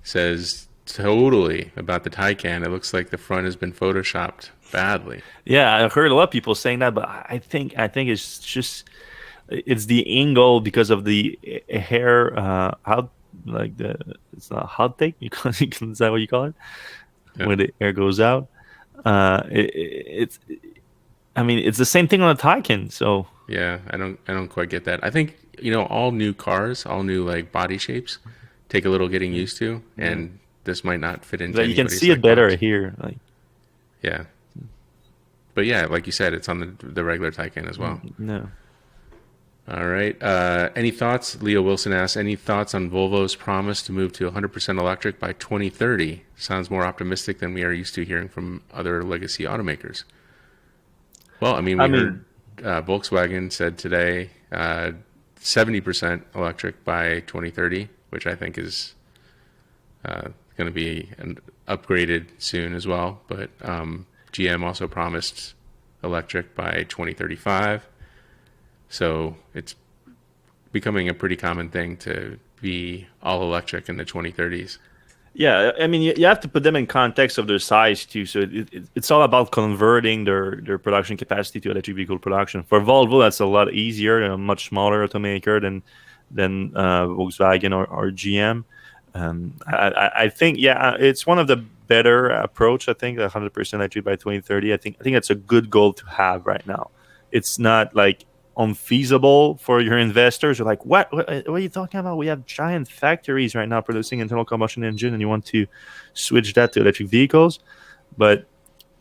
says totally about the Taycan. It looks like the front has been photoshopped badly. Yeah, I heard a lot of people saying that, but I think it's just it's the angle because of the hair how like the it's not hot take. Is that what you call it? Yeah. When the air goes out. It's I mean it's the same thing on a Taycan. So Yeah, I don't quite get that. I think, all new cars, all new like body shapes take a little getting used to, and this might not fit into you can anybody's see it like better box. here. Like Yeah. But yeah, like you said, it's on the regular Taycan as well. no. All right. Any thoughts? Leo Wilson asks, any thoughts on Volvo's promise to move to 100% electric by 2030? Sounds more optimistic than we are used to hearing from other legacy automakers. Well, I mean, we heard Volkswagen said today 70% electric by 2030, which I think is going to be upgraded soon as well. But GM also promised electric by 2035. So it's becoming a pretty common thing to be all electric in the 2030s. Yeah, I mean, you have to put them in context of their size too. So it's all about converting their production capacity to electric vehicle production. For Volvo, that's a lot easier, a much smaller automaker than Volkswagen or GM. I think, yeah, it's one of the better approach. I think 100% electric by 2030. I think that's a good goal to have right now. It's not like unfeasible for your investors. You're like, what are you talking about? We have giant factories right now producing internal combustion engine, and you want to switch that to electric vehicles. But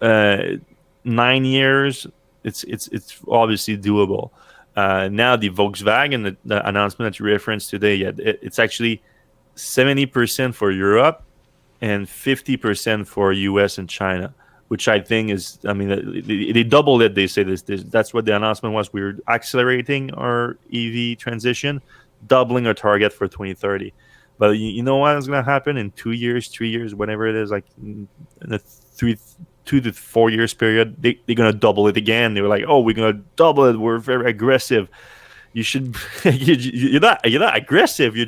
9 years, it's obviously doable. Now the Volkswagen, the announcement that you referenced today, yeah, it's actually 70% for Europe and 50% for US and China, which I think is, I mean, they doubled it. They say that's what the announcement was. We're accelerating our EV transition, doubling our target for 2030. But you know what is going to happen in 2 years, 3 years, whatever it is, like in a 2 to 4 years period, they're going to double it again. They were like, oh, we're going to double it. We're very aggressive. You should, you're not aggressive. You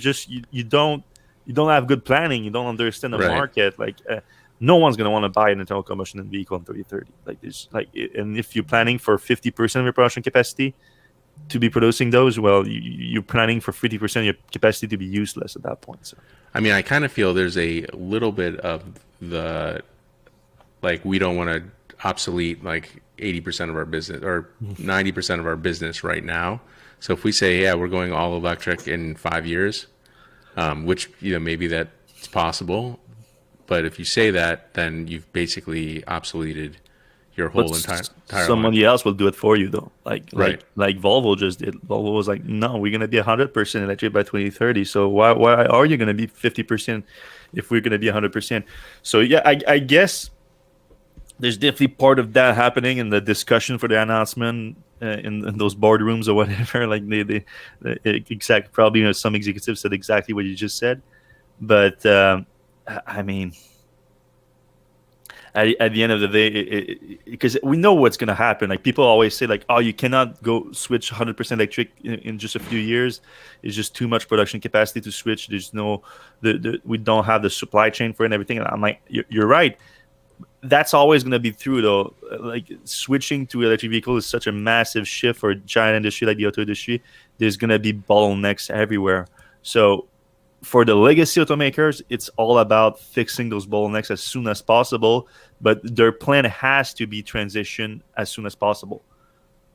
don't have good planning. You don't understand the Right. market. Like, no one's going to want to buy an internal combustion vehicle in 2030. And if you're planning for 50% of your production capacity, to be producing those, well, you're planning for 50% of your capacity to be useless at that point. So I mean, I kind of feel there's a little bit of the, like, we don't want to obsolete like 80% of our business or 90% of our business right now. So if we say, yeah, we're going all electric in 5 years, which, maybe that's possible. But if you say that, then you've basically obsoleted your whole entire line. somebody else will do it for you, though. Right. Like Volvo just did. Volvo was like, no, we're gonna be 100% electric by 2030. So why are you gonna be 50% if we're gonna be 100%? So yeah, I guess there's definitely part of that happening in the discussion for the announcement in those boardrooms or whatever. Like they exact probably some executives said exactly what you just said, but I mean, at the end of the day, because we know what's going to happen. Like people always say, like, oh, you cannot go switch 100% electric in just a few years. It's just too much production capacity to switch. There's no, we don't have the supply chain for it and everything. And I'm like, you're right. That's always going to be true, though. Like switching to electric vehicle is such a massive shift for a giant industry like the auto industry. There's going to be bottlenecks everywhere. So for the legacy automakers, it's all about fixing those bottlenecks as soon as possible. But their plan has to be transition as soon as possible,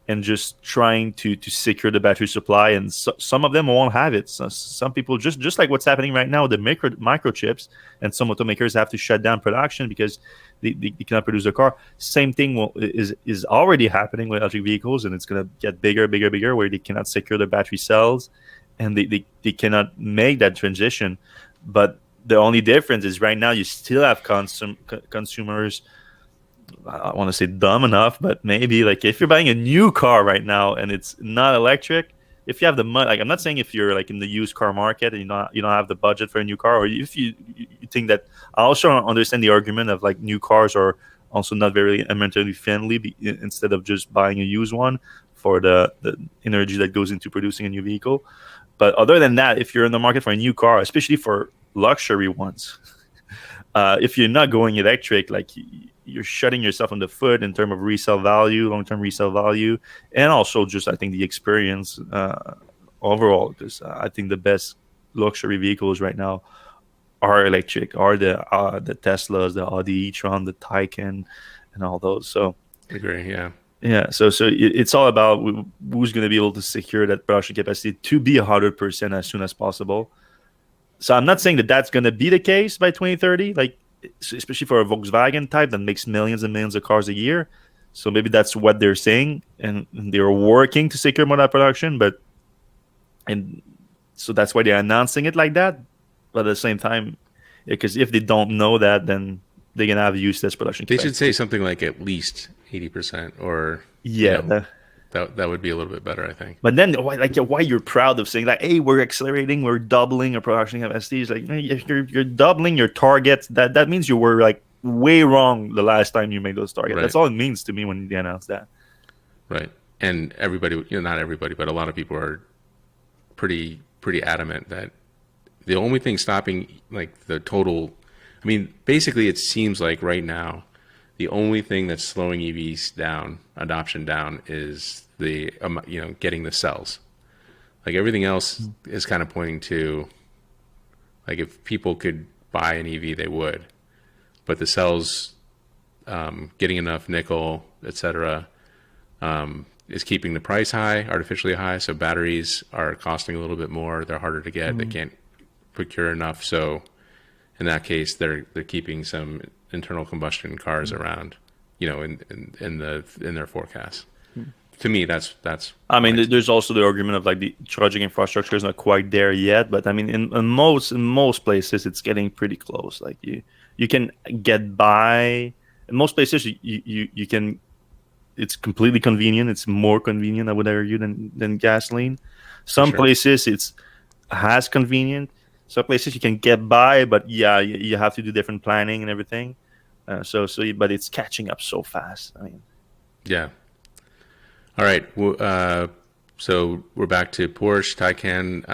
and just trying to secure the battery supply. And some of them won't have it. So some people, just like what's happening right now with the microchips, and some automakers have to shut down production because they cannot produce a car. Same thing is already happening with electric vehicles, and it's going to get bigger, where they cannot secure the battery cells, and they cannot make that transition. But the only difference is right now you still have consumers, I want to say dumb enough, but maybe like if you're buying a new car right now and it's not electric, if you have the money, like I'm not saying if you're like in the used car market and you don't have the budget for a new car, or if you think that, I also understand the argument of like new cars are also not very environmentally friendly instead of just buying a used one for the energy that goes into producing a new vehicle. But other than that, if you're in the market for a new car, especially for luxury ones, if you're not going electric, like you're shutting yourself in the foot in terms of resale value, long-term resale value, and also just I think the experience overall. Because I think the best luxury vehicles right now are electric, are the Teslas, the Audi e-tron, the Taycan, and all those. So I agree. Yeah. Yeah, so it's all about who's going to be able to secure that production capacity to be 100% as soon as possible. So I'm not saying that that's going to be the case by 2030, like especially for a Volkswagen type that makes millions and millions of cars a year. So maybe that's what they're saying, and they're working to secure more of that production. And so that's why they're announcing it like that. But at the same time, because if they don't know that, then they're going to have useless production capacity. They should say something like at least 80%, or that would be a little bit better, I think. But then why you're proud of saying like, hey, we're accelerating, we're doubling our production capacity. It's like, if you're doubling your targets, that means you were like way wrong the last time you made those targets. Right. That's all it means to me when they announce that. Right. And everybody, not everybody, but a lot of people are pretty adamant that the only thing stopping like the total, I mean, basically it seems like right now the only thing that's slowing EVs down, adoption down, is the getting the cells. Like everything else is kind of pointing to, like if people could buy an EV, they would, but the cells, getting enough nickel, etc., is keeping the price high, artificially high. So batteries are costing a little bit more. They're harder to get. They can't procure enough. So in that case, they're keeping some internal combustion cars around, in their forecasts. To me, that's. I mean, there's also the argument of like the charging infrastructure is not quite there yet, but I mean, in most places, it's getting pretty close. Like you can get by. In most places, you can. It's completely convenient. It's more convenient, I would argue, than gasoline. Some places it's as convenient. Some places you can get by, but yeah, you have to do different planning and everything. But it's catching up so fast. I mean, yeah. All right. So we're back to Porsche Taycan.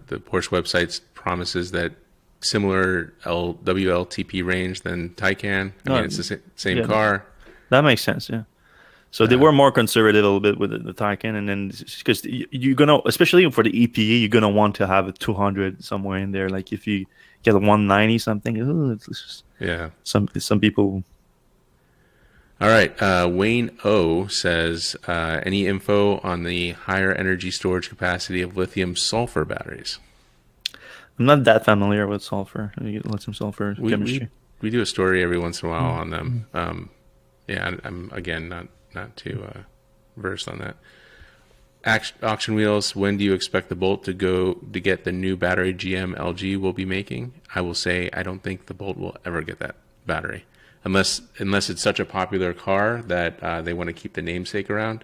The Porsche website promises that similar WLTP range than Taycan. I mean, it's the same car. That makes sense. Yeah. So they were more conservative a little bit with the Taycan, and then because you're gonna, especially for the EPA, you're gonna want to have a 200 somewhere in there. Like if you get a 190 something, it's just, some people. All right. Wayne O says, any info on the higher energy storage capacity of lithium sulfur batteries? I'm not that familiar with sulfur, lithium sulfur chemistry. We do a story every once in a while on them. I'm again not too versed on that. Auction wheels. When do you expect the Bolt to get the new battery GM LG will be making? I will say I don't think the Bolt will ever get that battery, unless it's such a popular car that they want to keep the namesake around.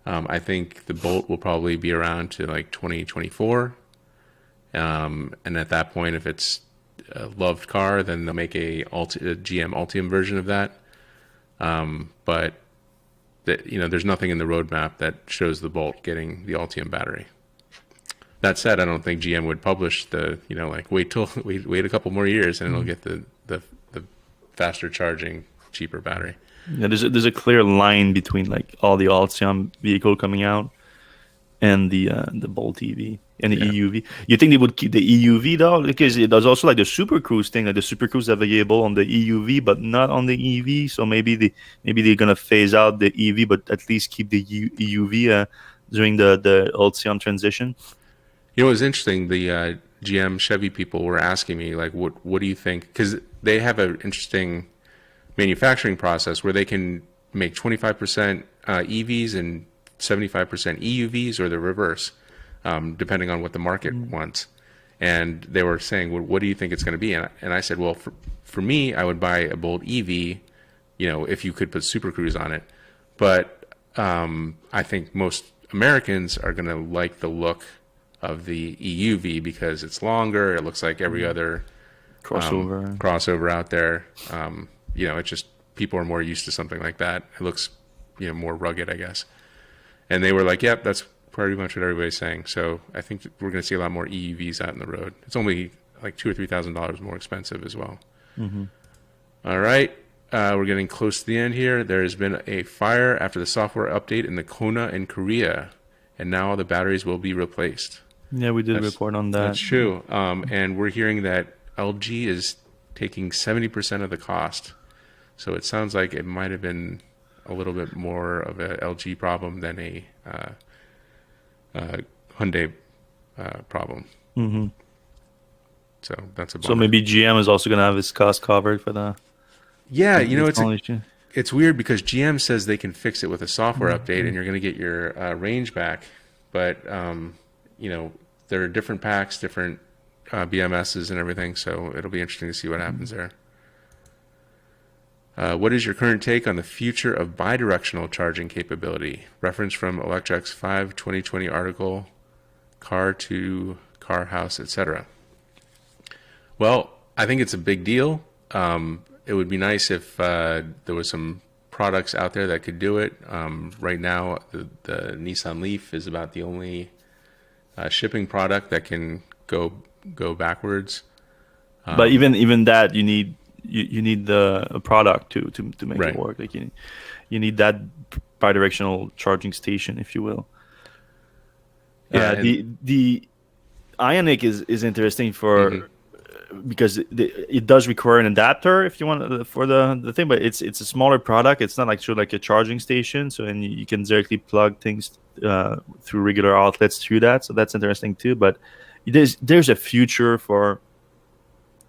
I think the Bolt will probably be around to like 2024, and at that point, if it's a loved car, then they'll make a GM Ultium version of that. But there's nothing in the roadmap that shows the Bolt getting the Ultium battery. That said, I don't think GM would publish wait a couple more years and it'll get the faster charging, cheaper battery. Yeah, there's a clear line between like all the Ultium vehicle coming out and the Bolt EV and the EUV. You think they would keep the EUV though? Because there's also like the Super Cruise thing. Like the Super Cruise are available on the EUV, but not on the EV. So maybe they're gonna phase out the EV, but at least keep the EUV during the Ultium transition. You know, it was interesting. The GM Chevy people were asking me like, what do you think? Because they have an interesting manufacturing process where they can make 25% EVs and 75% EUVs, or the reverse, depending on what the market wants. And they were saying, well, what do you think it's going to be? And I said, well, for me, I would buy a Bolt EV, if you could put Super Cruise on it. But I think most Americans are going to like the look of the EUV because it's longer. It looks like every other crossover out there. It's just people are more used to something like that. It looks, more rugged, I guess. And they were like, yep, that's pretty much what everybody's saying. So I think we're going to see a lot more EUVs out in the road. It's only like $2,000 or $3,000 more expensive as well. Mm-hmm. All right. We're getting close to the end here. There has been a fire after the software update in the Kona in Korea, and now the batteries will be replaced. Yeah, we did report on that. That's true. And we're hearing that LG is taking 70% of the cost. So it sounds like it might have been a little bit more of a LG problem than a Hyundai problem. Mm-hmm. So that's a bummer. So maybe GM is also going to have his cost covered for the. Yeah, it's weird because GM says they can fix it with a software update and you're going to get your range back. But, there are different packs, different BMSs and everything. So it'll be interesting to see what happens there. What is your current take on the future of bidirectional charging capability? Reference from Electrek's 5/2020 article, car to car, house, etc. Well, I think it's a big deal. It would be nice if there was some products out there that could do it. Right now, the Nissan Leaf is about the only shipping product that can go backwards. But even that, you need the product to make it work. Like you need that bidirectional charging station, if you will. Yeah, the Ioniq is interesting for because it does require an adapter if you want for the thing, but it's a smaller product. It's not like a charging station, so and you can directly plug things through regular outlets through that. So that's interesting too. But there's a future for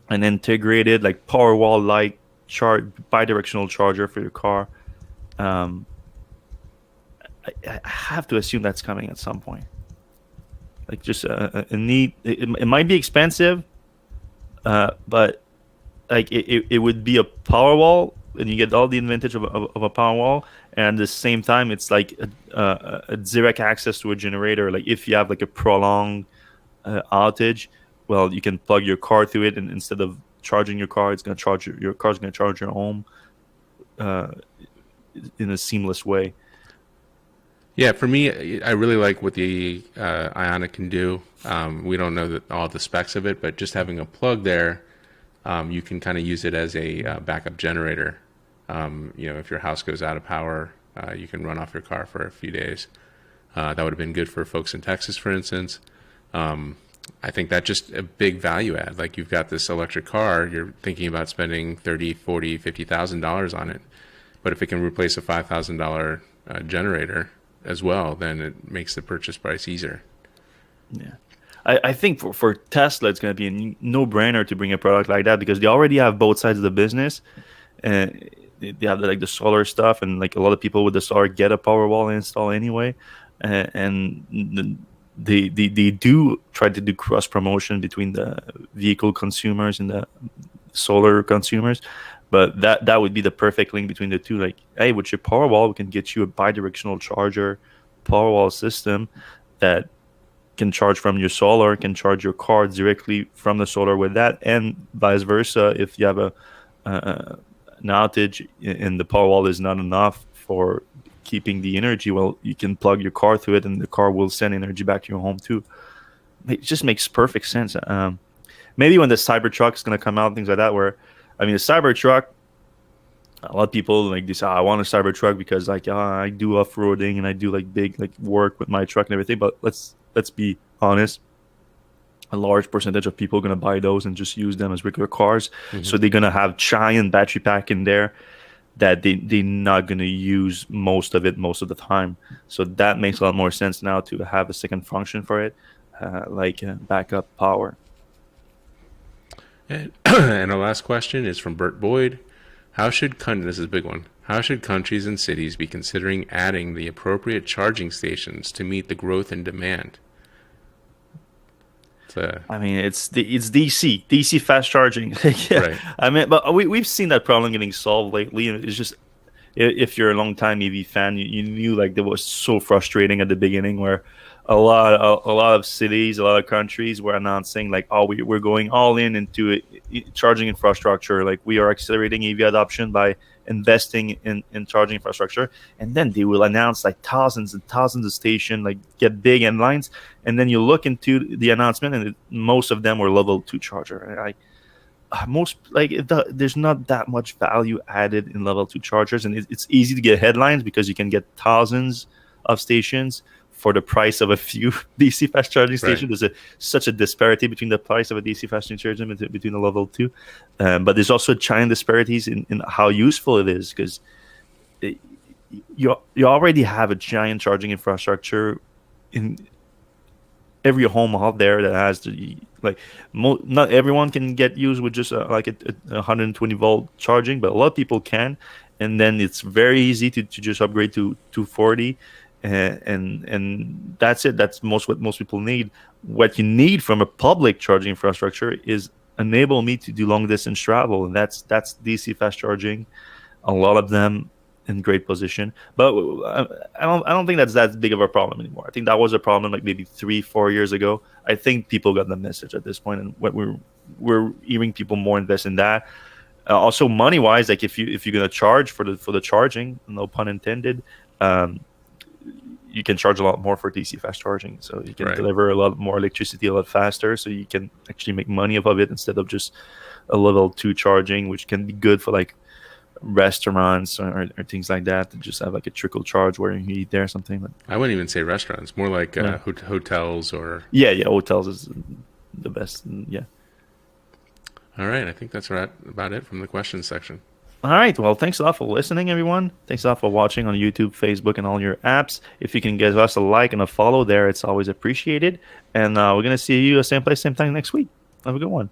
an integrated like Powerwall like bidirectional charger for your car. I have to assume that's coming at some point. Like just a neat. It might be expensive, but like it would be a Powerwall, and you get all the advantage of a Powerwall, and at the same time, it's like a direct access to a generator. Like if you have like a prolonged outage, well, you can plug your car through it, and instead of charging your car, it's going to charge your car's going to charge your home in a seamless way. Yeah, for me, I really like what the Ioniq can do. We don't know all the specs of it, but just having a plug there, you can kind of use it as a backup generator. If your house goes out of power, you can run off your car for a few days. That would have been good for folks in Texas, for instance. I think that's just a big value add. Like, you've got this electric car, you're thinking about spending $30, $40, $50,000 on it. But if it can replace a $5,000 generator as well, then it makes the purchase price easier. Yeah. I think for Tesla, it's going to be a no-brainer to bring a product like that, because they already have both sides of the business. And they have like the solar stuff, and like a lot of people with the solar get a Powerwall install anyway. And they do try to do cross promotion between the vehicle consumers and the solar consumers. But that would be the perfect link between the two. Like, hey, with your Powerwall, we can get you a bidirectional charger Powerwall system that can charge from your solar, can charge your car directly from the solar with that, and vice versa. If you have an outage and the Powerwall is not enough for keeping the energy, well, you can plug your car through it, and the car will send energy back to your home too. It just makes perfect sense. Maybe when the Cybertruck is going to come out, things like that, where, I mean, the Cybertruck, a lot of people like this. I want a Cybertruck because like I do off-roading and I do like big like work with my truck and everything. But let's be honest, a large percentage of people are gonna buy those and just use them as regular cars. Mm-hmm. So they're gonna have giant battery pack in there that they're not gonna use most of the time. So that makes a lot more sense now to have a second function for it, like backup power. And our last question is from Bert Boyd. This is a big one. How should countries and cities be considering adding the appropriate charging stations to meet the growth in demand? I mean, it's DC fast charging. Yeah. Right. I mean, but we've seen that problem getting solved lately. It's just, if you're a long-time EV fan, you knew like that was so frustrating at the beginning, where a lot of cities, a lot of countries were announcing like, oh, we're going all into charging infrastructure. Like, we are accelerating EV adoption by investing in charging infrastructure. And then they will announce like thousands and thousands of stations, like get big end lines. And then you look into the announcement, and most of them were level 2 charger. There's not that much value added in level 2 chargers, and it's easy to get headlines because you can get thousands of stations for the price of a few DC fast charging stations. Right. There's such a disparity between the price of a DC fast charging between the level 2, but there's also giant disparities in how useful it is, because you already have a giant charging infrastructure in every home out there that has not everyone can get used with just a 120 volt charging, but a lot of people can, and then it's very easy to just upgrade to 240. And that's it. That's what most people need. What you need from a public charging infrastructure is enable me to do long distance travel, and that's DC fast charging. A lot of them in great position, but I don't think that's that big of a problem anymore. I think that was a problem like maybe 3-4 years ago. I think people got the message at this point, and what we're hearing people more invest in that. Also, money wise, like if you're gonna charge for the charging, no pun intended. You can charge a lot more for DC fast charging, so you can deliver a lot more electricity a lot faster, so you can actually make money off of it instead of just a level 2 charging, which can be good for like restaurants or things like that, to just have like a trickle charge where you eat there or something. I wouldn't even say restaurants, more like hotels or... Yeah, hotels is the best, yeah. All right, I think that's about it from the questions section. All right. Well, thanks a lot for listening, everyone. Thanks a lot for watching on YouTube, Facebook, and all your apps. If you can give us a like and a follow there, it's always appreciated. And we're going to see you same place, same time next week. Have a good one.